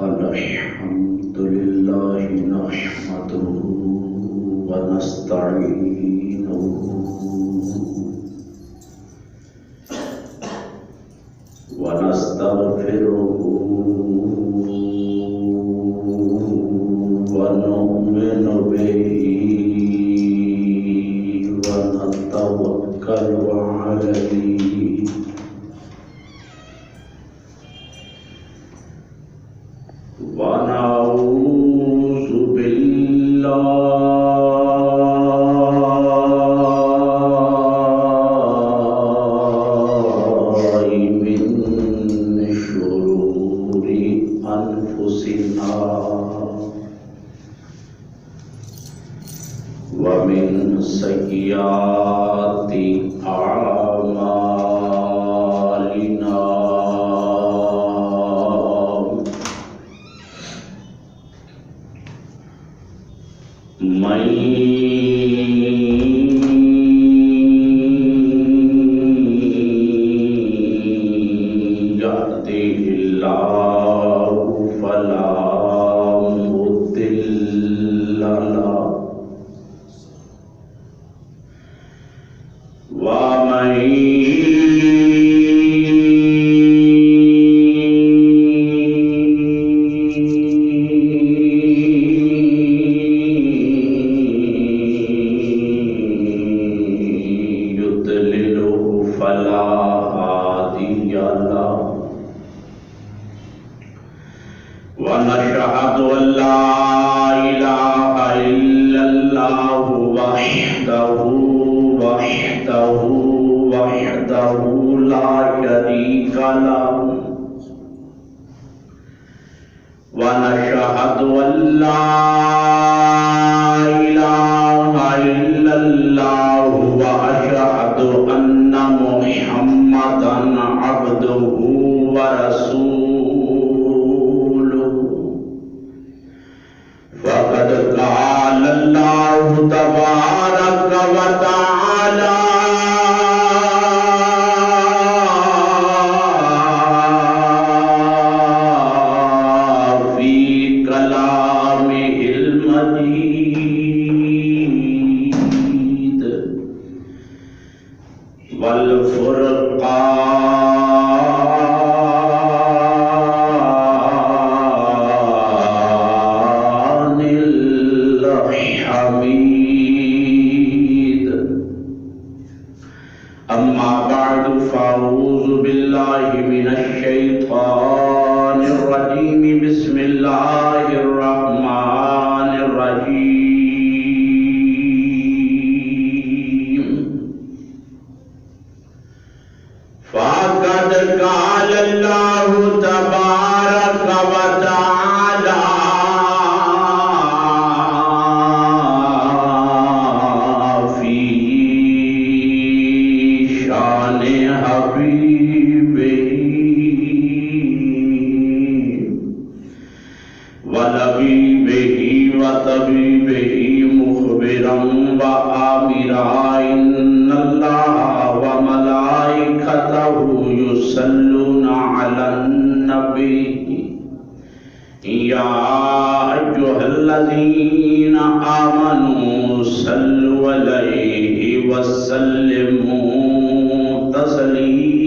الحمد لله نحمده ونستعينه ونستغفره ونؤمن به ونتوكل عليه ونعوذ بالله من شرور أنفسنا ومن سيئات أعمالنا من يهده الله فلا مضل له ومن فلا هادي له ونشهد أن لا إله إلا الله وحده لا شريك له ونشهد أن لا إله إلا الله وأشهد أن محمدا عبده ورسوله فقد قال الله تبارك وتعالى في كلامه المجيد والفرقان الحميد أما بعد فأعوذ بالله من الشيطان الرجيم بسم الله الرحمن الرحيم فقد قال الله تبارك وتعالى في شان حبيبه ولبيبه وطبيبه مخبرا وآمرا إن الله وملائكته يصلون على النبي يا أيها الذين آمنوا صلوا عليه وسلموا تسليما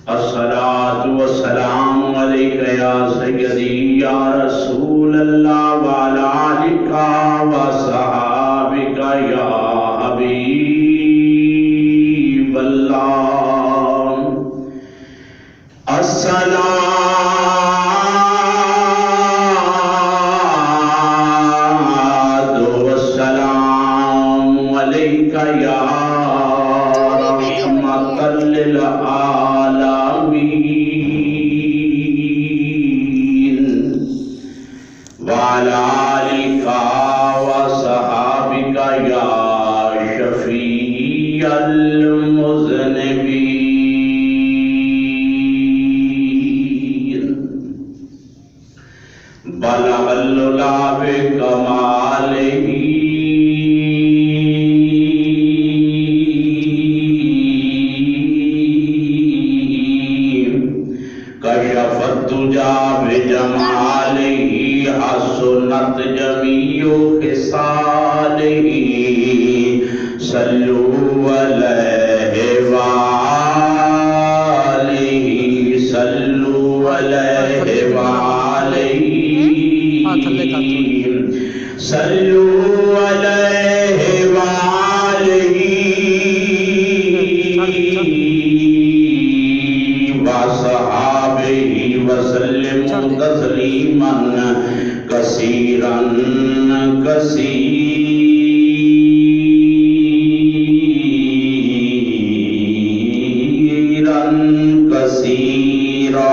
الصلاة والسلام عليك يا سيدي يا رسول الله وعلى آلك وصحابك يا حبيب الله الصلاة والسلام عليك يا رحمة للعالمين وعلى آلك وصحابك يا شفيع المذنبين بلغ العلا بكماله صلوا علیہ وآلہ صلوا علیہ وآلہ صلوا علیہ وآلہ وصحابہ وسلم تسلیما کثیرا کثیرا کثیرا۔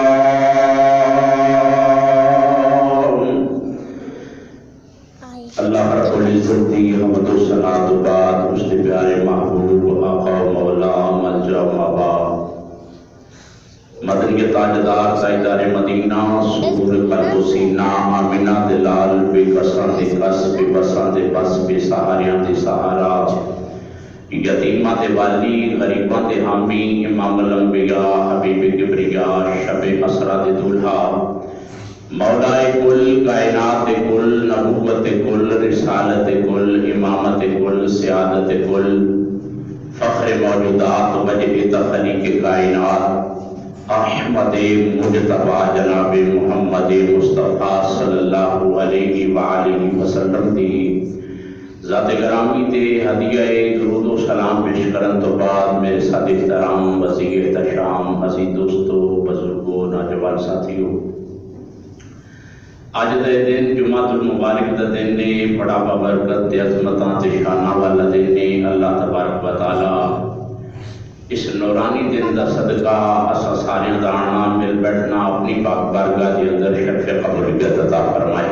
اللہ رب العزت کی حمد و ثنا تو بعد اس کے پیارے محبوب آقا و مولا ملجا مابا مدنی تاجدار تاجدار مدینہ سرور قلب و سینہ آمینہ دلال بے کساں دے کس بے بساں دے بس بے سہاریاں دے سہارا یتیمہ دے والی غریباں دے حامی امام الانبیاء حبیب کبریاء شب اسرا دے دولہا مولا کل کائنات کل نبوت کل رسالت کل امامت کل سیادت کل فخر موجودات وجہ تخلیق کائنات احمد مجتبی جناب محمد مصطفیٰ صلی اللہ علیہ وآلہ وسلم دی ذات گرامی تے ہدیہ درود و سلام پیش کرن تو بعد میرے ساتھ احترام وزیر احتشام عزیز دوستو بزرگوں نوجوان ساتھیوں، آج دے دن جمعہ المبارک دا دن نے بڑا بابرکت تے عظمتاں تے شانہ والا دن نے اللہ تبارک و تعالی اس نورانی دن دا صدقہ اسا ساریاں دا آنا مل بیٹھنا اپنی پاک بارگاہ دے اندر شرف قبولیت عطا فرمائے۔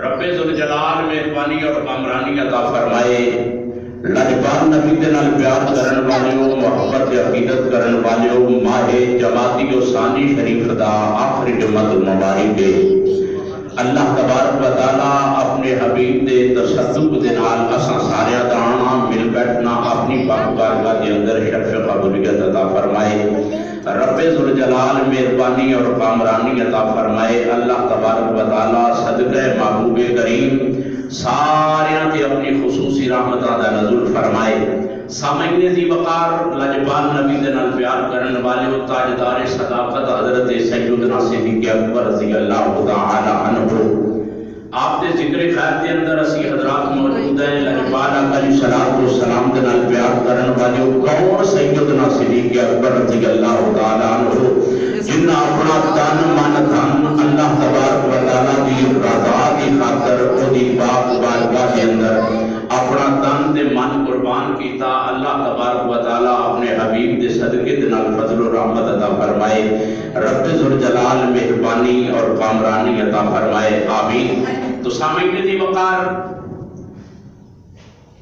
رب ذوالجلال مہربانی اور کامرانی عطا فرمائے۔ لاجواب نبی دے نال پیار کرن والیوں، محبت عقیدت کرن والیوں، ماہ جماعتی و ثانی شریف دا آخری جمعہ المبارک دے اللہ تبارک و تعالی اپنے حبیب دے تصدق دے نال اساں ساریاں دا آنا مل بیٹھنا اپنی پاک بارگاہ دے اندر شرف قبولیت عطا فرمائے۔ رب ذوالجلال مہربانی اور کامرانی عطا فرمائے۔ اللہ تبارک و تعالی صدقہ محبوب کریم ساریاں تے اپنی خصوصی رحمتاں دا نزول فرمائے۔ سامعین دی وقار لاجواب نبی دے نال پیار کرن والے تاجدار صداقت حضرت سیدنا صدیق اکبر رضی اللہ تعالی عنہ آپ دے ذکر خیر دے اندر اسی حضرات موجود ہیں۔ لاجواب علیہ الصلوۃ والسلام دے نال پیار کرن والے کون سیدنا صدیق اکبر رضی اللہ تعالی عنہ جنہ اپنا تن من دھن اللہ تبارک و تعالی دی رضا دی خاطر او دی پاک بارگاہ دے اندر اپنا تن تے من قربان کیتا۔ اللہ تبارک و تعالی اپنے حبیب دے صدقے دے نال فضل و رحمت عطا فرمائے۔ رب ذوالجلال مہربانی اور کامرانی عطا فرمائے، آمین۔ تو سامعین دی وقار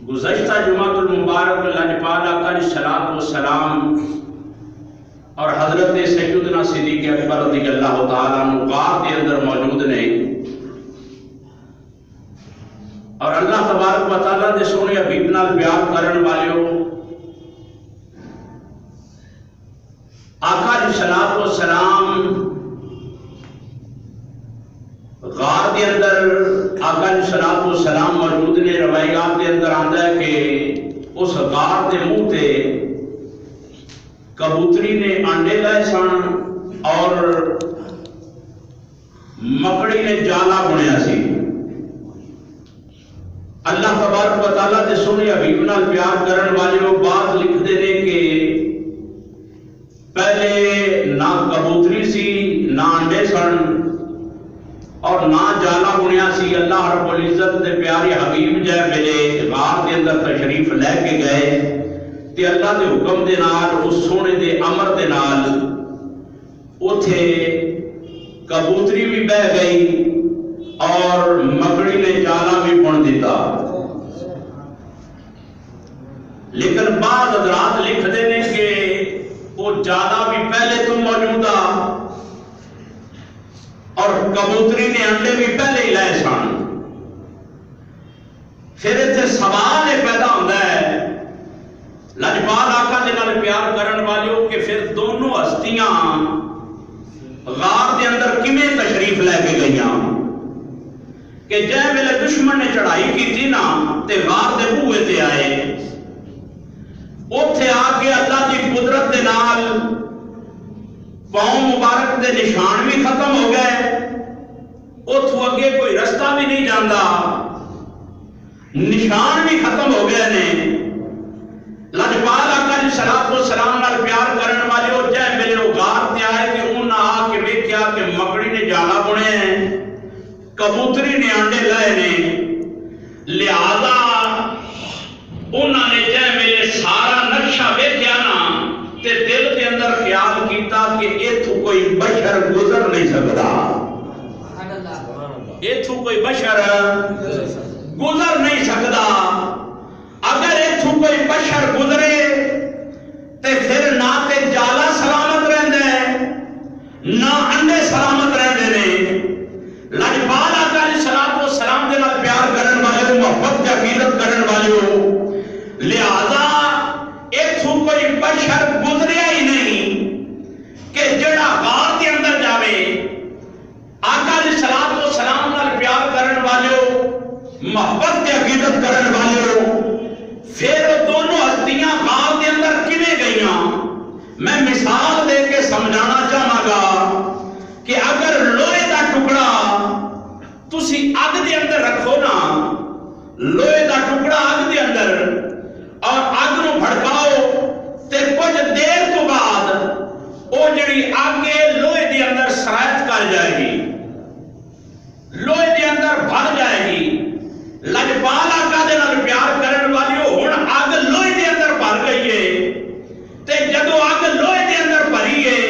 گزشتہ جمعہ المبارک لاجپال آقا علیہ الصلوۃ والسلام اور حضرت سیدنا صدیق اکبر رضی اللہ تعالیٰ عنہ غار کے اندر موجود نے، اور اللہ تبارک و تعالیٰ دے سونے حبیب نال پیار کرن والیوں آقا علیہ الصلوۃ والسلام غار کے اندر آقا علیہ الصلوۃ والسلام موجود نے۔ روایات کے اندر آتا ہے کہ اس غار کے منہ تے کبوتری نے انڈے لائے سن اور مکڑی نے جالا بنیا سی۔ اللہ تبارک و تعالیٰ دے سونے حبیب نال پیار کرن والے وہ بات لکھ دے نے کہ پہلے نہ کبوتری سی نہ انڈے سن اور نہ جالا بنیا سی۔ اللہ رب العزت دے پیارے حبیب جے میرے غار کے اندر تشریف لے کے گئے تے اللہ دے حکم دے نال اس سونے دے امر دے نال اوتھے کبوتری بھی بہ گئی اور مکڑی نے جالا بھی بن دیتا۔ لیکن بعض حضرات لکھ دینے کہ وہ جالا بھی پہلے تو موجودہ اور کبوتری نے انڈے بھی پہلے ہی لائے سن۔ پھر اتنے سوال یہ پیدا ہوتا ہے لاجپال آقا دے نال پیار کرن والیوں کہ پھر دونوں ہستیاں غار دے اندر کیویں تشریف لے کے گئیاں کہ جے ویلے دشمن نے چڑھائی کی تھی نا تے غار دے بوئے تے آئے اگے اللہ کی قدرت دے نال پاؤں مبارک دے نشان بھی ختم ہو گئے، اتھو اگے کوئی رستہ بھی نہیں جاندا، نشان بھی ختم ہو گئے نے۔ لجپال آقا علیہ الصلوۃ والسلام نال پیار کرن والے او جے میرے او غار تے آئے کہ انہاں آ کے ویکھیا کہ مکڑی نے جالا بنے ہیں، کبوتری نے انڈے لائے نے، لہذا انہاں نے جے میرے سارا نقشہ ویکھیا نا تے دل کے اندر خیال کیتا کہ ایتھوں کوئی بشر گزر نہیں سکتا، ایتھوں کوئی بشر گزر نہیں سکتا۔ اگر ایتھوں کوئی بشر گزرے تے پھر نہ تے جالا سلامت رہندا ہے نہ انڈے سلامت رہندے نے۔ لجپال آقا علیہ الصلوۃ والسلام دے نال پیار کرن والے، محبت تے عقیدت کرن والے، لہذا ایتھوں کوئی بشر گزریا ہی نہیں کہ جڑا غار دے اندر جاوے۔ آقا علیہ الصلوۃ والسلام نال پیار کرن والے، محبت تے عقیدت کرن والے، پھر دونوں ہستیاں غار دے اندر کیویں گئیاں؟ میں مثال دے کے سمجھانا چاہاں گا کہ اگر لوہے دا ٹکڑا تسی اگ دے اندر رکھو نا، لوہے دا ٹکڑا اگ دے اندر، اور اگ نو بھڑکاؤ تے کچھ دیر تو بعد او جڑی اگ لوہے دے اندر سرایت کر جائے گی، لوہے دے اندر بھر جائے گی۔ لجپال آقا دے نال پیار کرن والیو، ہن اگ لوہے دے اندر بھر گئی ہے تے جدو اگ لوہے دے اندر بھری ہے،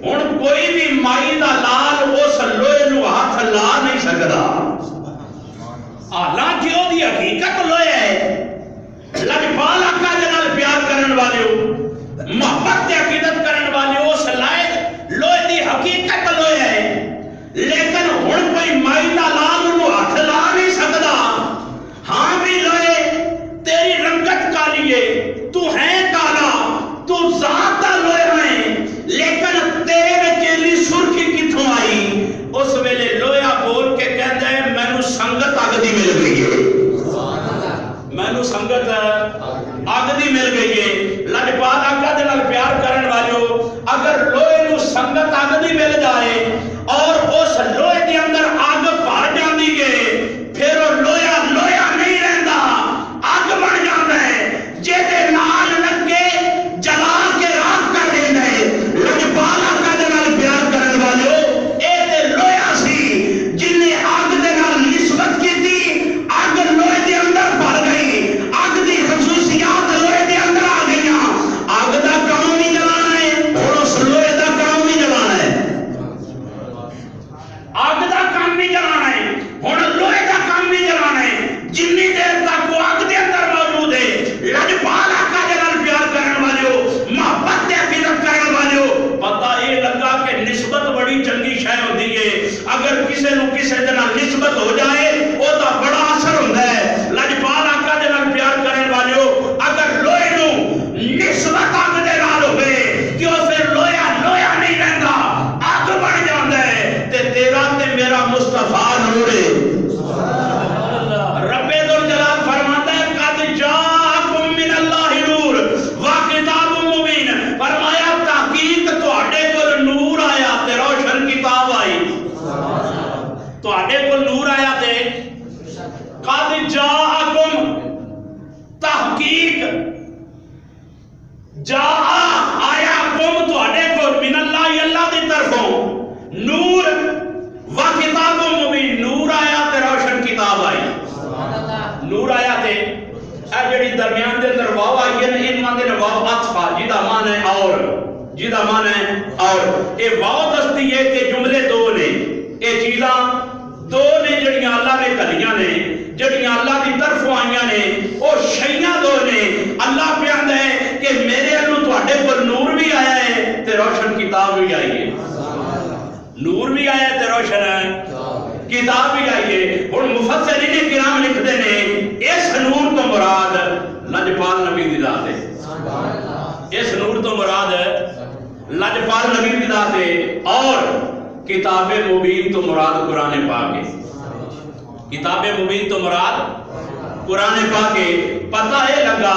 ہن کوئی بھی مائی دا لال اس لوہے نو ہاتھ لا نہیں سکدا، حالانکہ او دی حقیقت لوہے ہے۔ لجپال آقا دے نال پیار کرن والیو، محبت تے عقیدت کرن والیو، اس لائق لوہے دی حقیقت لوہے ہے، لیکن ہن کوئی مائی دا لال نو ہاتھ لا نہیں سکدا۔ ہاں بھی لوہے تیری رنگت کالی ہے، تو ہے کالا، تو ذات دا لوہے ہے، لیکن تیرے وچ ایلی سرخی کتھوں آئی؟ اس ویلے لوہا بول کے کہندا ہے مینوں سنگت اگ دی مل گئی ہے، مینوں سنگت اگ دی مل گئی ہے۔ لجپال آقا دے نال پیار کرن والیو، اگر لوہے نو سنگت اگ دی مل جائے اور اس لوہے دے اندر اگ بھر جاندی ہے، پھر وہ لوہا لوہا نہیں رہندا، اگ بن جاندا ہے، جے دے نال لگے جلا کے راکھ کر دیندا ہے۔ لجپال آقا دے نال پیار کرن والیو، اے تے لوہا سی جن نے اگ دے نال نسبت کیتی، اگ لوہے دے اندر بھر گئی، اگ دی خصوصیات لوہے دے اندر آ گئیاں۔ اگ دا کام نہیں جلانا ہے، اور اس لوہے دا کام نہیں جلانا ہے، اگ دا کام نہیں جلانا ہے، ہن لوہے دا کام نہیں جلانا ہے، جنی دیر تک وہ اگ دے اندر موجود ہے۔ لجپال آقا دے نال پیار کرن والےو، محبت تے عقیدت کرن والےو، پتہ یہ لگا کہ نسبت بڑی چنگی شے ہوندی ہے۔ اگر کسے نو کسے دے نال نسبت ہو جائے او دا بڑا اثر ہوندا ہے۔ لجپال آقا دے نال پیار کرن والےو، اگر لوہے نو نسبت اگ دے نال ہوے کہ او پھر لوہا لوہا نہیں رہندا، اگ بن جاندا ہے، تے تیرا تے میرا مصطفیٰ نور ہے۔ رب ذوالجلال فرماتا ہے قد جاءکم من اللہ نور وکتاب مبین، فرمایا تحقیق تواڈے کول نور آیا تے روشن کتاب آئی، تواڈے کول نور آیا تے قد جاءکم، تحقیق جا آیا قوم تواڈے کول من اللہ، اللہ دی طرفوں نور و کتاب مبین، نور آیا تے روشن کتاب آئی۔ نور آیا تے اے جڑی درمیان دے اندر واو آئی ہے نا، ان ماں دے واو عطفا جدا مان ہے اور، جدا مان ہے اور، اے واو دستی ہے کہ جملے دو نے، اے چیزاں دو نے جڑیاں اللہ نے کلیاں نے، جڑیاں اللہ دی طرفوں آئیاں نے، او شیاں دو نے۔ اللہ پہ آندا ہے کہ میرے انو تواڈے پر نور بھی آیا ہے تے روشن کتاب بھی آئی ہے، نور بھی آیا ہے تے روشن کتاب بھی آئی ہے۔ اور مفسرین کرام لکھتے ہیں اس نور تو مراد لجپال نبی دی ذات ہے، اس نور تو مراد لجپال نبی دی ذات ہے، اور کتاب مبین تو مراد قرآن پاک ہے، کتاب مبین تو مراد قرآن پاک ہے۔ پتہ ہے لگا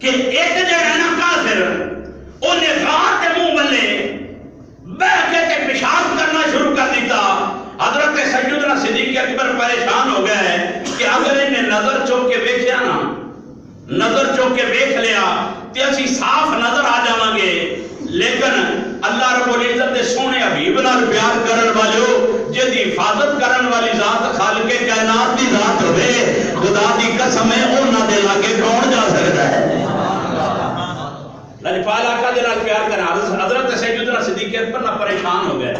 کہ ایک جڑا نا کافر انہیں غار کے منہ والے بہ کے تے پیشاب کرنا شروع کر دیتا. حضرت سیدنا صدیق اکبر پریشان ہو گئے کہ اگر انہیں نظر چوک کے ویکھیا نا، نظر چوک کے ویکھ لیا تے اسی صاف نظر آ جاواں گے. لیکن اللہ رب العزت دے سونے حبیب نال پیار کرن والے جدی حفاظت کرن والی ذات خالق کائنات دی ذات ہوے، خدا دی قسم ہے انہاں دے لاگے کون جا سکدا ہے؟ لجپال آقا دے نال پیار کرنا. حضرت سیدنا صدیق اکبر نہ پریشان ہو گئے.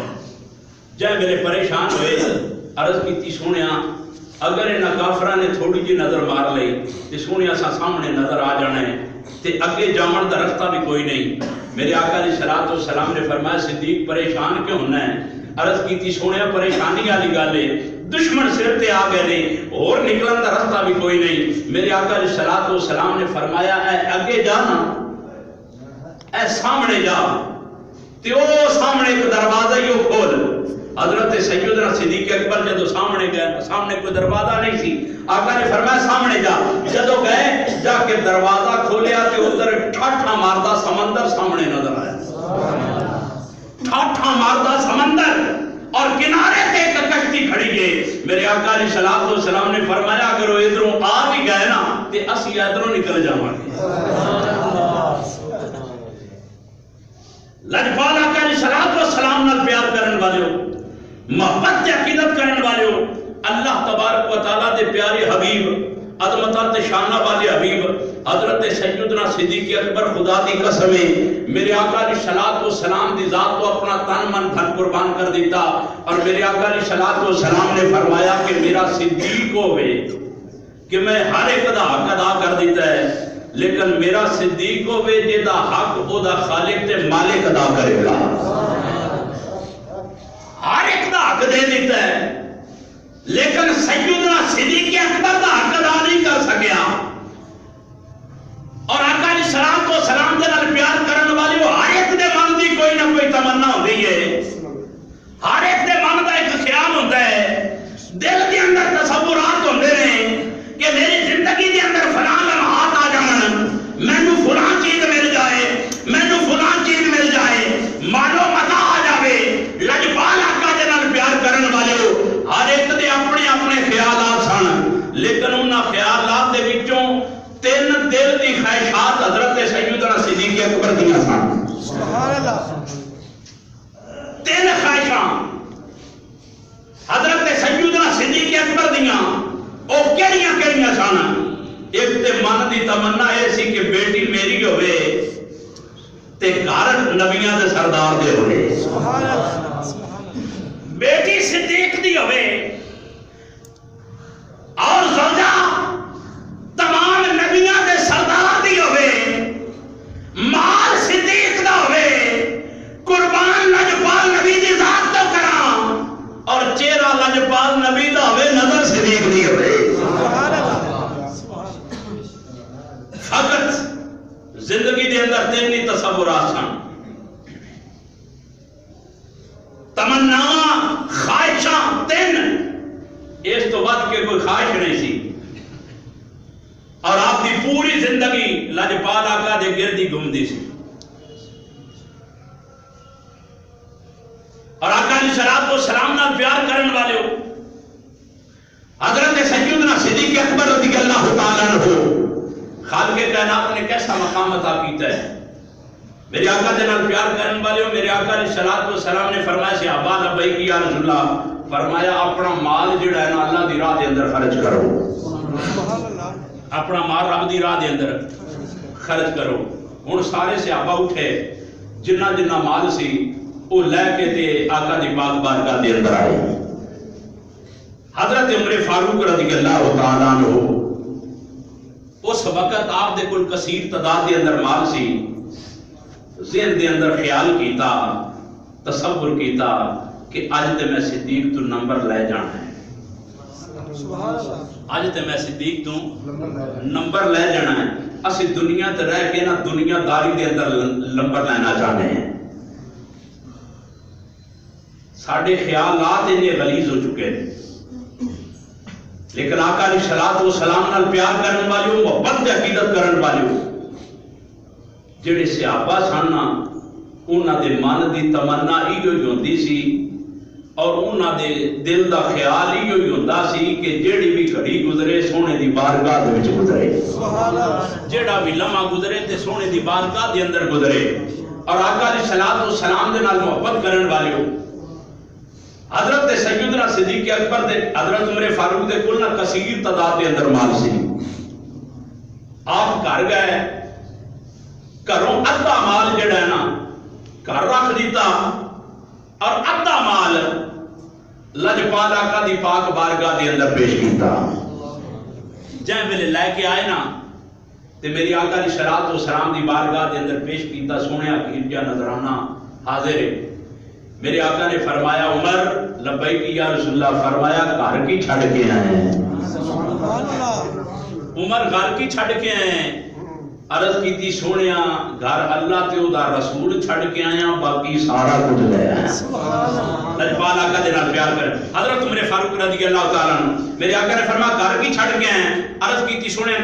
جے میرے پریشان ہوئے عرض کیتی سونیا اگر انہاں کافراں نے تھوڑی جی نظر مار لئی تے سونیا سا سامنے نظر آ جانا ہے تے اگے جاون دا رستہ بھی کوئی نہیں. میرے آقا علیہ الصلوۃ والسلام نے فرمایا صدیق پریشان کیوں ہونا ہے؟ عرض کیتی سونیا پریشانی والی گل ہے دشمن سر تے آ گئے نے اور نکلن دا رستہ بھی کوئی نہیں. میرے آقا علیہ الصلوۃ والسلام نے فرمایا اے اگے جانا، اے سامنے جا تے او سامنے ایک دروازہ ہی کھول. حضرت سیدنا صدیق اکبر جدو سامنے گئے، سامنے کوئی دروازہ نہیں سی، آقا نے فرمایا سامنے جا. جدو گئے جا کے دروازہ کھولیا تے ادھر ٹھاٹھا ماردا سمندر سامنے نظر آیا. ٹھاٹھا ماردا سمندر اور کنارے تے ایک کشتی کھڑی ہے. میرے آقا علیہ الصلوۃ والسلام نے فرمایا اگر وہ ادھروں آ بھی گئے نا تے اسی ادھروں نکل جاواں گے. لجپال آقا علیہ الصلوۃ والسلام نال پیار کرن والے محبت تے عقیدت کرن والے اللہ تبارک و تعالی دے پیارے حبیب عظمتاں تے شاناں والے حبیب حضرت سیدنا صدیق اکبر خدا دی قسم ہے میرے آقا علیہ الصلوۃ والسلام دی ذات کو اپنا تن من دھن قربان کر دیتا. اور میرے آقا علیہ الصلوۃ والسلام نے فرمایا کہ میرا صدیق ہوئے کہ میں ہر ایک دا حق ادا کر دیتا ہے، لیکن میرا صدیق ہوئے جدا حق او دا خالق تے مالک ادا کرے گا. ہر ایک دا حق دے دیتا ہے لیکن سیدنا صدیق اکبر دا حق ادا نہیں کر سکیا. اور آقا علیہ الصلوۃ والسلام دے نال پیار کرن والے ہر ایک دے من دی کوئی نہ کوئی تمنا ہوندی ہے، ہر ایک دے من دا ایک خیال ہوندا ہے، دل دے اندر تصورات ہوندے نے کہ میری زندگی دے اندر فلاں لمحات آ جان، مینوں فلاں چیز مل جائے، مینوں فلاں چیز مل جائے، مالو متا آ جاوے. لجپال آقا دے نال پیار کرن والے ہر ایک دے اپنے اپنے خیالات سن، لیکن انہاں خیالات دے وچوں تین دل دی خواہشات حضرت سیدنا صدیق اکبر دیاں سن. سبحان اللہ. تین خواہشاں حضرت سیدنا صدیق اکبر دیاں او کیڑیاں کیڑیاں سن؟ ایک تے من دی تمنا اے سی کہ بیٹی میری ہوئے تے گھر نبیاں دے سردار دے ہوئے. سبحان اللہ. بیٹی صدیق دی ہوئے اور زوجہ تمام نبیاں دے سردار دی ہوئے، مال صدیق دا ہوئے، قربان لجپال نبی دی ذات تو کراں، اور چہرہ لجپال نبی دا ہوئے، نظر صدیق دی ہوئے. فقط زندگی دے اندر تین ہی تصورات سن، تمنا خواہشاں تین، اس تو بعد کے کوئی خواہش نہیں سی. اور آپ دی پوری زندگی لجپال آقا دے گردی گھومدی سی. اور آقا علیہ الصلوۃ والسلام نال پیار کرن والے حضرت سیدنا صدیق اکبر رضی اللہ تعالیٰ عنہ خالق کائنات نے کیسا مقام عطا کیتا ہے. میرے آقا دے نال پیار کرن والے میرے آقا علیہ الصلوۃ والسلام نے فرمایا صحابہ لبیک یا رسول اللہ، فرمایا اپنا مال جڑا ہے نا اللہ دی راہ دے اندر خرچ کرو. سبحان اللہ. اپنا مال رب دی راہ دے اندر خرچ کرو. ہن سارے صحابہ اٹھے، جنہ جنہ مال سی وہ لے کے تے آقا دی پاک بارگاہ دے اندر آئے. حضرت عمر فاروق رضی اللہ تعالیٰ عنہ اس وقت آپ دے کل کثیر تعداد دے اندر مال سی، ذہن دے اندر خیال کیتا، تصور کیتا کہ آج تے میں صدیق تو نمبر لے جانا ہے. آج تے میں صدیق تو نمبر لے جانا ہے. اسی دنیا تے رہ کے نا دنیا داری دے اندر نمبر لینا چاہتے ہیں. ساڑھے خیالات انہیں غلیظ ہو چکے ہیں. لیکن آقا علیہ الصلوۃ والسلام نال پیار کرن والے محبت تے عقیدت کرن والے جڑے صحابہ سن انہاں دے من دی تمنا ایو ہی ہوندی سی اور انہاں دے دل دا خیال ایو ہی ہوندا سی کہ جیڑی بھی گھڑی گزرے سونے دی بارگاہ دے وچ گزرے، سبحان اللہ، جیڑا بھی لمحہ گزرے تے سونے دی بارگاہ دے اندر گزرے۔ اور آقا علیہ الصلوۃ والسلام دے نال محبت کرن والے حضرت سیدنا صدیق اکبر دے حضرت عمر فاروق دے کل نہ کثیر تعداد دے اندر مال سی۔ آپ گھر گئے، گھروں ادھا مال جڑا ہے نا گھر رکھ دیتا اور ادھا مال لجپال آقا دی پاک بارگاہ دے اندر پیش کیتا۔ جائیں ویلے لے کے آئے نا تے میری آقا علیہ الصلوۃ والسلام دی بارگاہ دے اندر پیش کیتا، سونے عقیب جا نظرانہ حاضر ہے۔ میرے آقا نے فرمایا عمر لبیک یا رسول اللہ، فرمایا گھر کی چھڑ کے آئے ہیں، عمر گھر کی چھڑ کے آئے ہیں۔ عرض کی تھی سونیا گھر اللہ تے دا رسول چھڑ کے آیا باقی سارا کچھ لے آیا۔ لجپال آقا دے نال پیار کر حضرت عمر فاروق رضی اللہ تعالیٰ عنہ میرے آقا نے فرمایا گھر کی چھڑ کے آئے ہیں۔ عرض کی تھی سونیا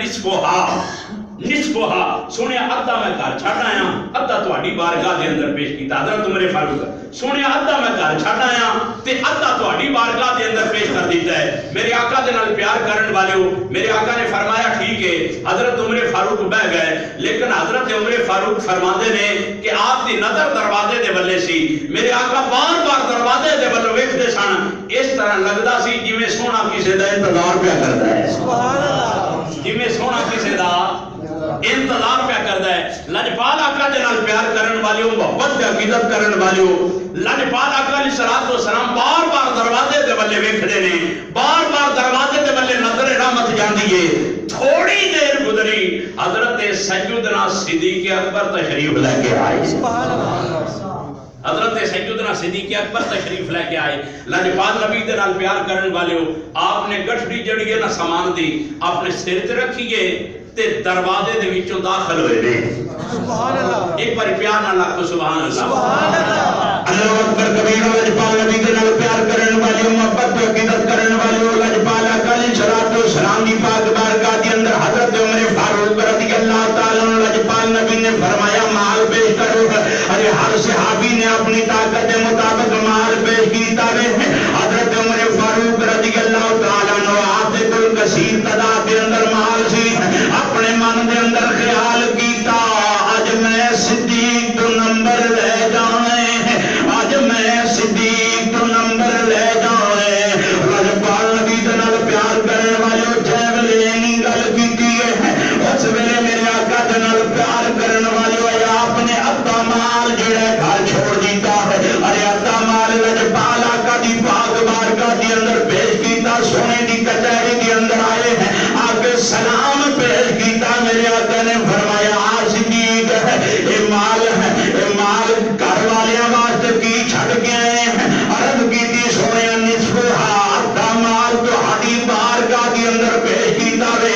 نصفہا سونیا ادھا میں گھر چھڑ آیا ادھا تہاڈی بارگاہ دے اندر پیش کیتا۔ حضرت عمر فاروق سونیا ادھا میں گھر چھڑ آیا تے ادھا تہاڈی بارگاہ دے اندر پیش کر دیتا ہے۔ میرے آقا دے نال پیار کرن والے میرے آقا نے فرمایا ٹھیک ہے۔ حضرت عمر فاروق بہ گئے، لیکن حضرت عمر فاروق فرماندے نے کہ آپ دی نظر دروازے دے بلے سی۔ میرے آقا بار بار دروازے دے بلے ویکھدے سن، اس طرح لگدا سی جویں سونا کسے دا انتظار پیا کردا ہے، سبحان اللہ، جویں سونا کسے دا انتظار پیا کردا ہے۔ لجپال آقا دے نال پیار کرن والے محبت تے عقیدت کرن والے لجپال آقا علیہ الصلوۃ والسلام بار بار دروازے دے بلے ویکھدے نے، بار بار دروازے دے بلے نظر رحمت جاندی ہے۔ تھوڑی دیر گزری حضرت سیدنا صدیق اکبر تشریف لے کے آئے، سبحان اللہ، حضرت سیدنا صدیق اکبر تشریف لے کے آئے۔ لجپال نبی دے نال پیار کرن والے آپ نے گٹھڑی جڑی ہے نا سامان دی اپنے سر تے رکھیے تے دروازے دے وچوں داخل ہوئے نے، سبحان اللہ، ایک بار پیار نال آکھو سبحان اللہ، سبحان اللہ، اللہ اکبر کبیرہ۔ لجپال نبی دے نال پیار کرن والے محبت تے عقیدت کرن والے لجپال آقا علیہ الصلوۃ والسلام دی پاک بارگاہ دے اندر حضرت عمر فاروق رضی اللہ تعالی عنہ لجپال نبی نے فرمایا مال پیش کرو۔ ارے ہر صحابی نے اپنی طاقت کے مطابق مال پیش کیتا ہے۔ حضرت عمر فاروق رضی اللہ تعالی عنہ آپ دے کل کثیر تعداد دے اندر مال سی، اپنے من دے اندر خیال کیتا اج میں صدیق تو نمبر لے جاویں، اج میں صدیق تو نمبر لے جاویں۔ لجپال نبی دے نال پیار کرن والے جے ویلے نہیں گل کیتی ہے اس ویلے میرے آقا دے نال پیار کرن والے آپ نے ادھا مال جڑا گھر چھوڑ دیتا ہے، ارے ادھا مال لجپال آقا دی پاک بارگاہ دے اندر پیش کیتا، سونے دی کچہری دے اندر آئے ہیں، آگے سلام پیش کیتا۔ میرے آقا نے فرمایا صدیق اے مال ہے، اے مال گھر والیاں واسطے کی چھڑ کے آئے ہیں؟ عرض کیتی سونے نصفہا ادھا مال تہاڈی بارگاہ دے اندر پیش کیتا وے،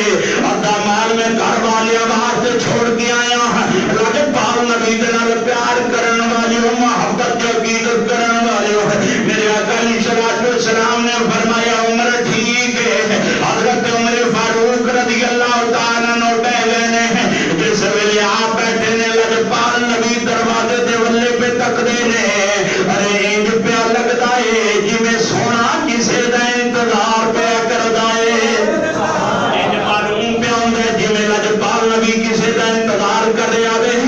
ادھا مال میں گھر والیاں واسطے چھوڑ کے آیا ہوں۔ لجپال نبی دے نال پیار کرن والے محبت تے عقیدت کرن والے میرے آقا علیہ الصلوۃ والسلام نے فرمایا عمر ٹھیک ہے۔ حضرت عمر فاروق رضی اللہ تعالیٰ عنہ بیٹھ گئے ہیں، جس ویلے آپ بیٹھے نے لجپال نبی دروازے دے ولے پہ تکدے نے، ارے انج پیا لگدا ہے جویں سونا کسے دا انتظار پیا کردا ہے، انج معلوم پیا ہوندا ہے جویں لجپال نبی کسے دا انتظار کر رہا ہے۔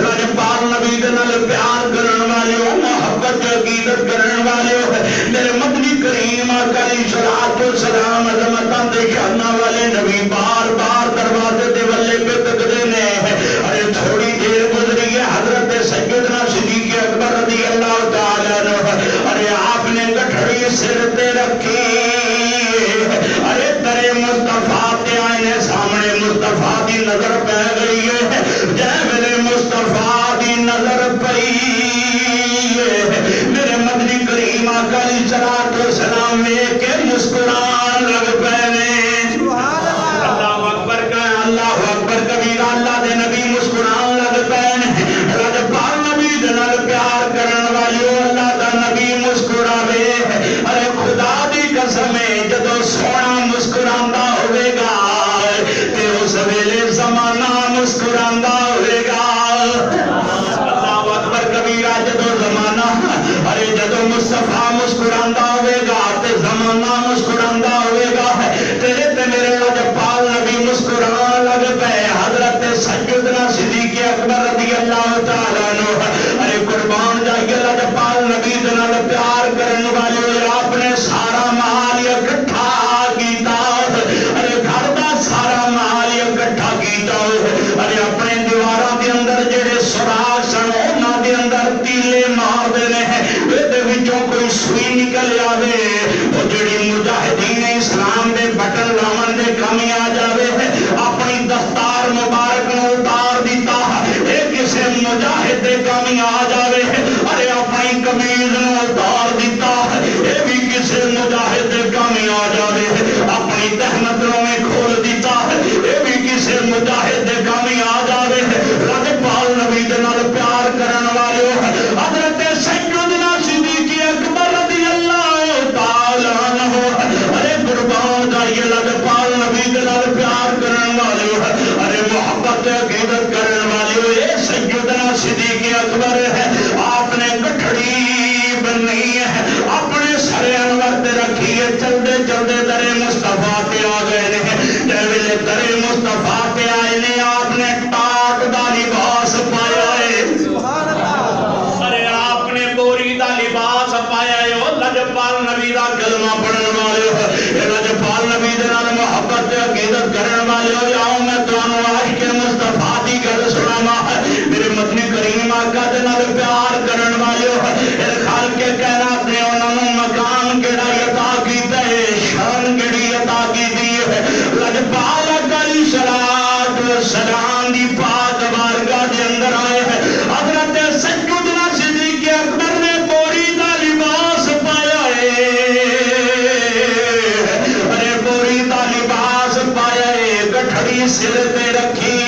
لجپال نبی دے نال پیار کرن والے محبت عقیدت کرن والے میرے مدنی کریم آقا علیہ الصلوۃ والسلام عظمتاں دے شاناں والے نبی بار بار دروازے دے ولے پہ تکدے نے۔ ارے تھوڑی دیر گزری ہے حضرت سیدنا صدیق اکبر رضی اللہ تعالی عنہ، ارے آپ نے گٹھڑی سر تے رکھی، ارے درے مصطفیٰ تے آئے سامنے مصطفیٰ دی نظر پہ گئی ہے، جے میرے مصطفیٰ دی نظر پئی میرے مدنی کریم آقا علیہ الصلوۃ والسلام ویکھ کے مسکران لگ پے نے۔ اللہ اکبر کا اللہ اکبر کبیرہ، اللہ دے نبی مسکران لگ پے نے۔ لجپال نبی دے نال پیار کرن والے اللہ دا نبی مسکراوے، ارے خدا دی قسم ہے جدوں سونا مسکرا کمی آ جائے ارے اپنی کمیز نو اتار دیتا یہ بھی کسی مجاہد دے کمی آ جائے اپنی تہمت نو میں کھول دیتا یہ بھی کسی مجاہد دے کمی آ جائے لجپال نبی دے نال پیار کرن والے حضرت سیدنا صدیق اکبر رضی اللہ تعالی عنہ ارے قربان جائیے لجپال نبی دے نال پیار کرن والے ارے محبت عقیدت کرن والے اے سیدنا صدیق اکبر ہے آپ نے گٹھڑی بنی ہے اپنے سر انور تے رکھی ہے چلتے چلتے درے مصطفیٰ تے آ گئے ہیں جیسے درے مصطفیٰ تے آئے نے آپ نے ٹاٹ دا لباس پایا ہے ارے آپ نے بوری دا لباس پایا ہے وہ لجپال نبی دا کلمہ پڑھن والے ہو یہ لجپال نبی دے نال محبت عقیدت کرن والے ہو آؤ میں تانوں عاشق مصطفیٰ دی گل سناواں میرے مدنی کریم آقا دے نال پیار کرن والے ہو خالق کے کائنات نے انہاں نوں مقام کیڑا عطا کیتا ہے شان کیڑی عطا کیتی ہے لجپال علیہ الصلوۃ والسلام دی پاک بارگاہ دے اندر آئے ہیں حضرت سیدنا صدیق اکبر نے بوری دا لباس پایا ہے ارے بوری دا لباس پایا ہے گٹھڑی سر تے رکھی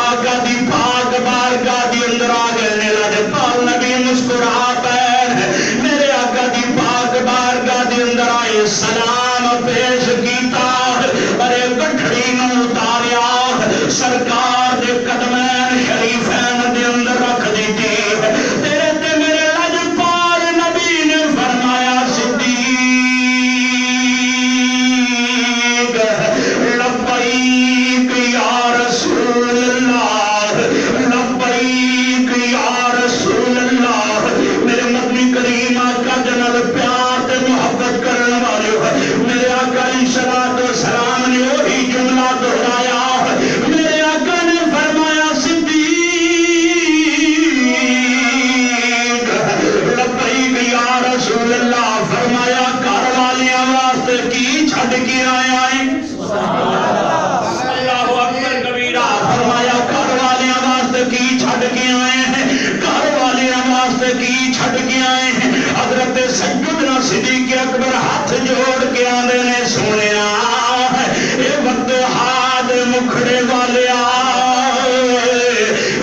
آقا دی پاک بارگاہ دے اندر آ گئے نے لجپال نبی مسکرا پیر میرے آقا دی پاک بارگاہ دے اندر آئے سلام پیش کیتا ارے گٹھڑی نو اتاریا سرکار دے قدمین شریفین دے اندر رکھ دیتی تیرے تے میرے لجپال نبی نے فرمایا صدیق لبیک یا رسول اللہ لبیک یا رسول اللہ میرے مدنی کریم آقا جنال پیار تے محبت کرن والے میرے آقا علیہ الصلوۃ والسلام نے وہی جملہ دہرایا میرے آقا نے فرمایا صدیق لبیک یا رسول اللہ فرمایا گھر والیاں واسطے کی چھڈ کے آیا ہے اللہ اکبر کبیرہ فرمایا گھر والیاں واسطے کی چھڈ کے آئے ہیں گھر والیاں واسطے کی چھڈ کے آئے ہیں حضرت سیدنا صدیق اکبر ہاتھ جوڑ کے آندے نے سنیا اے وقت ہاتھ مکھڑے والیا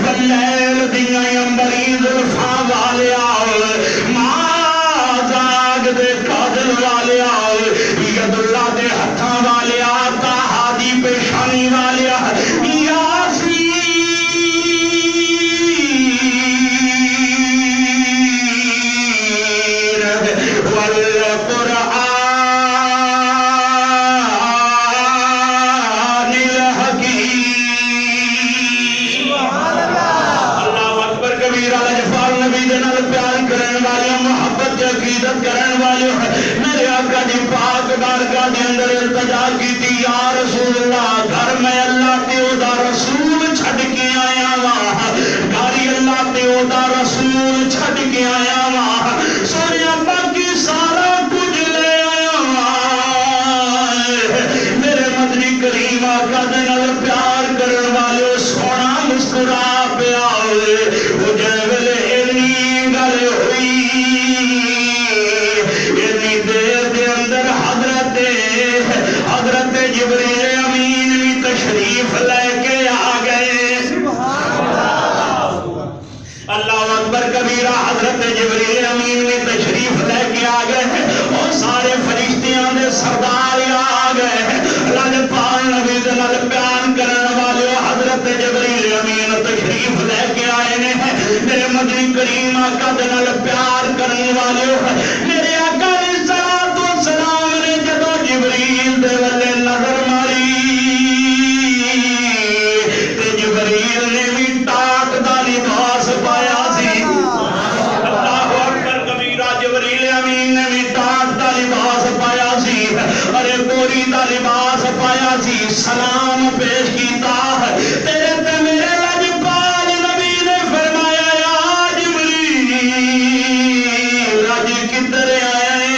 بلیل دیاں امبری زلفاں والیا ماں جاگ دے قادل والیا ید اللہ دے ہتھاں والیا تاہا دی پیشانی والیا یاسین والقرآن الحکیم اللہ اکبر کبیرہ لجپال نبی دے نال پیار کرن والے محبت عقیدت کرن والے میرے آقا دی پاک بارگاہ دے اندر التجا کیتی یا رسول اللہ گھر میں اللہ تے او دا رسول چھڈ کے آیا وا گھر اللہ تے او دا رسول چھڈ کے آیا وا سونیا باقی سارا کچھ لے آیا وا میرے مدنی کریم آقا دے نال پیار کرن والے سونا مسکرا پیا وہ جے اینی گل ہوئی اینی دیر دے اندر حضرت جبریل امین بھی تشریف لے کے آ گئے اللہ اکبر کبیرہ حضرت جبریل امین بھی تشریف لے کے آ گئے اور سارے فرشتیاں دے سردار آ گئے لجپال نبی دے نال بیان کرن والے حضرت جبریل امین تشریف لے کے آئے نے میرے مدنی کریم آقا دے نال پیار کرن والے میرے آقا علیہ الصلوۃ والسلام نے جدو جبریل دے والے نظر ماری تے جبریل نے بھی ٹاٹ دا لباس پایا سی اللہ اکبر کبیرہ جبریل امین نے بھی ٹاٹ دا لباس پایا سی ارے بوری دا لباس پایا سی سلام پیش کیتا تیرے تے میرے لجپال نبی نے فرمایا یا جبریل اج کدھر آیا ہے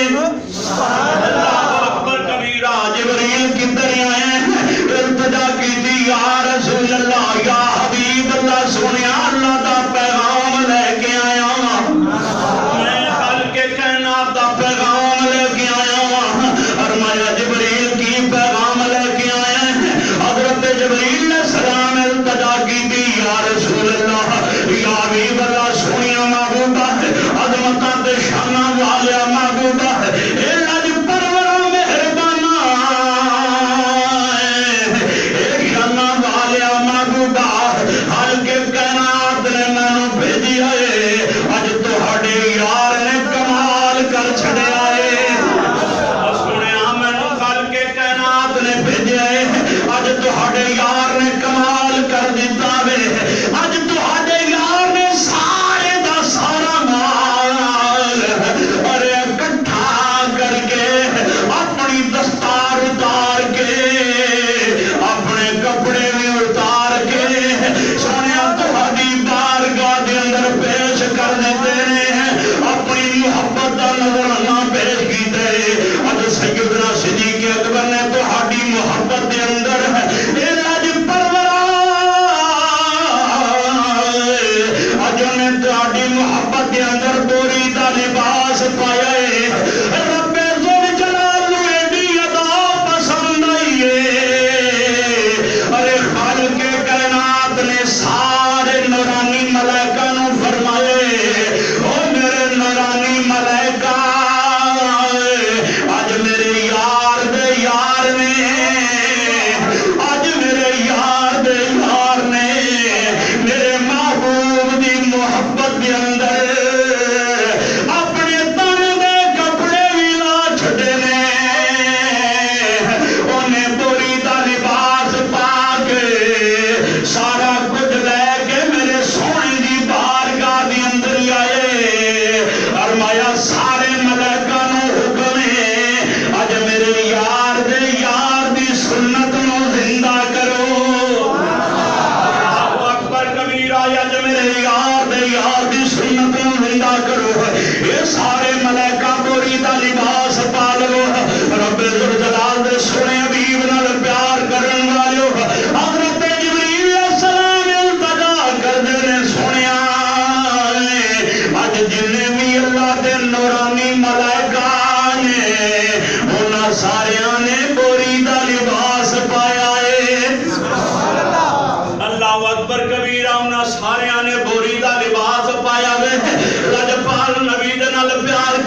اللہ اکبر کبیرہ جبریل کدھر آیا ہے التجا کیتی یا رسول اللہ یا حبیب اللہ سنیا اللہ دا پیغام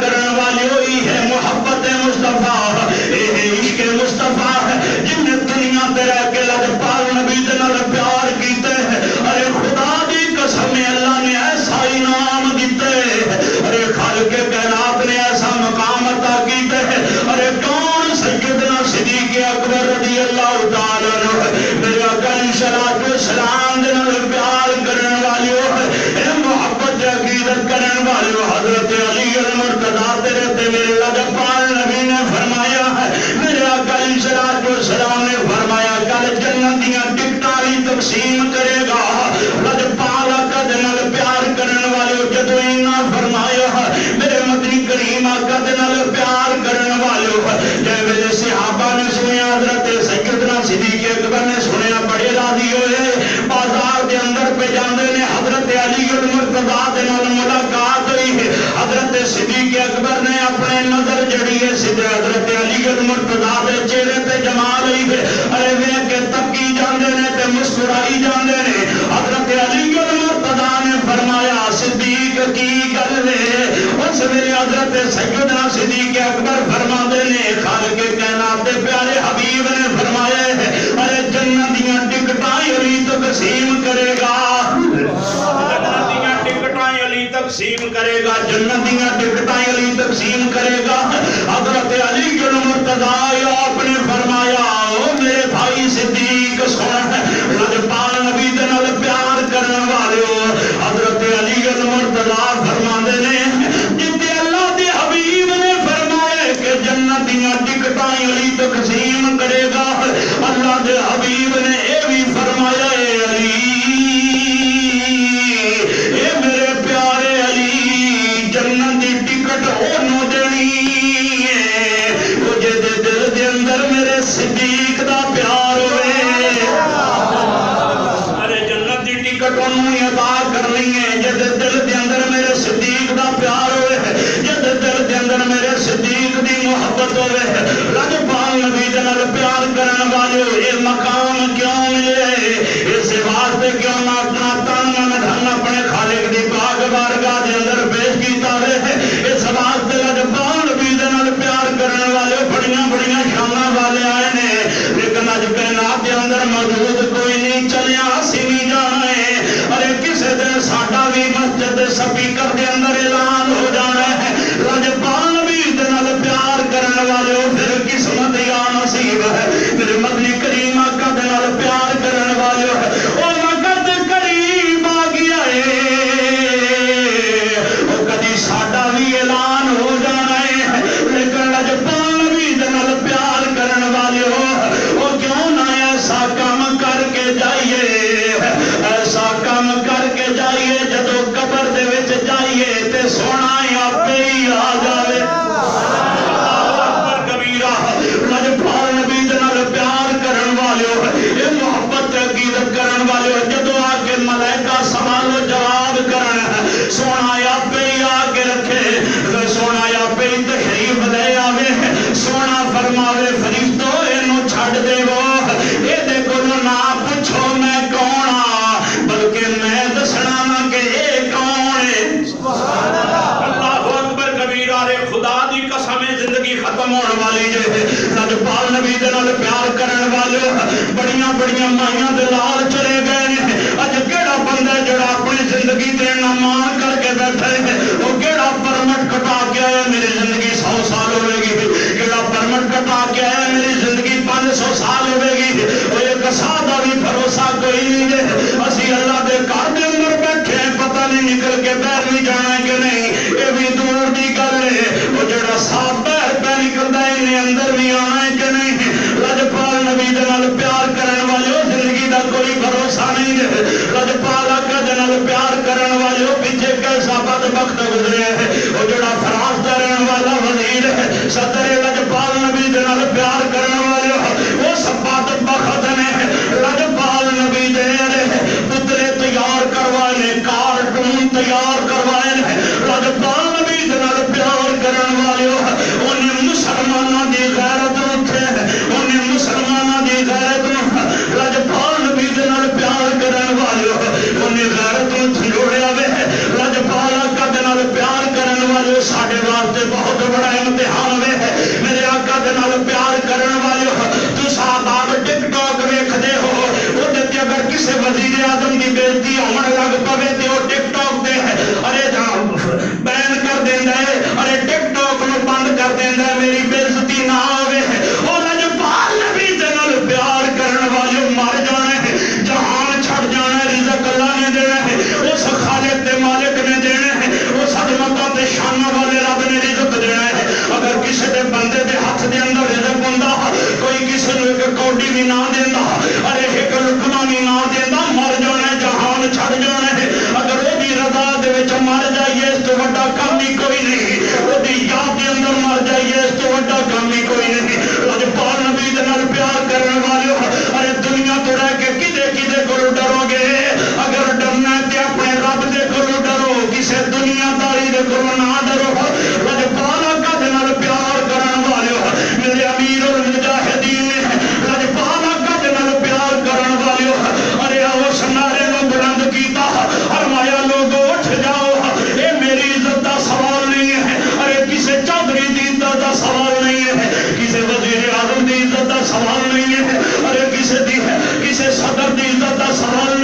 کرن والے ہوئی ہے محبت مصطفیٰ، یہ عشق مصطفیٰ ہے جن نے دنیا تے رہ کے لجپال نبی دے نال پیار کیتے ہیں۔ ارے خدا دی قسم اللہ نے ایسا انعام دیتے ہیں، ارے خالق کائنات نے ایسا مقام عطا کیتے ہیں۔ ارے کون سیدنا صدیق اکبر رضی اللہ تعالیٰ عنہ میرے آقا علیہ الصلوۃ والسلام دے نال پیار کرن والیو اے محبت عقیدت کرن والیو حضرت علی المرتضیٰ تیرے تے میرے لجپال نبی نے فرمایا ہے، میرے آقا علیہ الصلوۃ والسلام نے فرمایا کل جنت دیاں ٹکٹاں بھی تقسیم کرے گا۔ لجپال آقا دے نال پیار کرن والیو جدو اینا فرمایا ہے میرے مدنی کریم آقا دے نال پیار کرن والیو جے ویلے صحابہ نے سنیا حضرت سیدنا صدیق اکبر نے سنیا بڑے راضی ہوئے، بازار دے اندر پہ جاندے نے حضرت علی المرتضیٰ دے نال ملاقات ہوئی ہے۔ حضرت صدیق اکبر نے اپنے نظر جڑی ہے سیدھے حضرت علی المرتضیٰ دے چہرے تے جما لئی ہے، ارے ویکھ کے تکی جاندے نے تے مسکرائی جاندے نے۔ حضرت علی المرتضیٰ نے فرمایا صدیق کی گل ہے؟ اس ویلے حضرت سیدنا صدیق اکبر فرماندے نے خالق کائنات دے پیارے حبیب نے فرمایا ہے ارے جنت دیاں ٹکٹاں علی تقسیم کرے گا، جنت دیاں ٹکٹاں علی تقسیم کرے گا، جنت دیاں ٹکٹاں علی تقسیم کرے گا۔ حضرت علی المرتضیٰ آپ نے فرمایا او میرے بھائی صدیق سن، لجپال نبی دے نال پیار کرن والے حضرت علی المرتضیٰ فرماندے نے جتے اللہ دے حبیب نے فرمایا کہ جنت دیاں ٹکٹاں علی تقسیم کرے گا، اللہ دے حبیب نے اے بھی فرمایا اے علی، اے میرے پیارے علی جنت دی ٹکٹ اونوں دینی ہے وہ جے دے دل دے اندر میرے صدیق دا پیار ہوئے۔ ارے جنت دی ٹکٹ اونوں عطا کرنی ہے جے دے دل دے اندر میرے صدیق دا پیار ہوئے، جے دے دل دے اندر میرے صدیق دی محبت ہوئے۔ لجپال نبی دے نال پیار کرن والے اے مقام کیوں ملے؟ اس واسطے کیوں نہ اپنا تن من دھن اپنے خالق دی پاک بارگاہ دے اندر پیش کیتا ہے؟ اس واسطے لجپال نبی دے نال پیار کرن والے بڑیاں بڑیاں شاناں والے آئے نے، لیکن اج کائنات دے اندر موجود کوئی نہیں چلیا اسی نہیں جانا ہے۔ ارے کسے دن ساڈا بھی مسجد دے سپیکر دے اندر اعلان ہو جانا ہے لجپال نبی دے نال پیار کرن والے پھر قسمت یا نصیب ہے میرے مدنی کریم آقا دے نال پیار کرن والے او وقت قریب آ گیا ہے او کدی ساڈا بھی اعلان ہو جانا ہے، لیکن لجپال نبی دے نال پیار کرن والے او کیوں نہ ایسا کام کر کے جائیے، ایسا کام کر کے جائیے جدو قبر دے وچ جائیے تے سونا آپے ہی آ جائے۔ لجپال نبی دے نال پیار کرن والے اے محبت عقیدت کرن والے جدو آ کے ملائکہ سوال و جواب کرن سونا آپے ہی آ کے رکھے، سونا آپے ہی تشریف لے آوے، سونا فرماوے فرشتو اینوں چھڈ دیو، اے دے کولوں نہ پوچھو میں کون ہاں بلکہ میں دسنا وا کہ اے کون ہے۔ سبحان اللہ اکبر کبیرہ، رے خدا دی قسم زندگی ختم ہونے والی ہے۔ لجپال نبی دے نال پیار کرن والے بڑیاں بڑیاں مائیاں دے لال چلے گئے نے، اج کیڑا بندہ جڑا اپنی زندگی تے نہ مان کر کے بیٹھے ہے او کیڑا پرمٹ کٹا کے آیا میری زندگی 100 سال ہوے گی، کیڑا پرمٹ کٹا کے آیا میری زندگی 500 سال ہوے گی، او ایک سادہ بھی بھروسہ کوئی نہیں ہے۔ اسی اللہ دے گھر دے اندر بیٹھے ہیں، پتہ نہیں نکل کے باہر بھی جانا ہے کہ نہیں، اے بھی دور دی گل ہے، او جڑا صاحب باہر پہ نکلدا ہے انہیں اندر بھی آنا ہے کہ نہیں۔ لجپال نبی دے نال پیار کرن والے زندگی دا کوئی بھروسہ نہیں ہے، لجپال آقا دے نال پیار کرن والے پیچھے کیسا بدبخت گزرے ہے، او جڑا فراز دا رہن والا وزیر ہے صدر لجپال نبی دے نال پیار کرن والے وہ سب بدبخت نے۔ لجپال نبی دے پتلے تیار کروائے، کارٹون تیار کروائے، لجپال نبی دے نال پیار کرن والے انہیں مسلمانوں دی غیرت رکھے، انہیں مسلمانوں دی غیرت لجپال نبی دے نال پیار کرن والے انہیں غیرت چھوڑیا وے۔ لجپال آقا دے نال پیار کرن والے ساڈے واسطے وڈا کام ہی کوئی نہیں، وہ یاد کے اندر مر جائیے اس تو وڈا کام ہی کوئی نہیں۔ لجپال نبی دے نال پیار کرنے والے ارے دنیا تو رہ کے کدے کدے کو ڈرو گے؟ اگر ڈرنا ہے تو اپنے رب دے کو ڈرو، کسے دنیا داری دے کو نہ ڈرو۔ لجپال کا دے نال پیار کرنے والے میرے امیر المجاہدین نے لجپال کا دے نال پیار کرنے والے ارے اس نعرے نو بلند کیتا، فرمایا لوگو اٹھ جاؤ، اے میری عزت دا سوال نہیں ہے، ارے کسے چودھری دی عزت دا سوال نہیں ہے، کسے وزیر اعظم دی عزت دا سوال نہیں ہے، ارے کسے صدر دی عزت دا سوال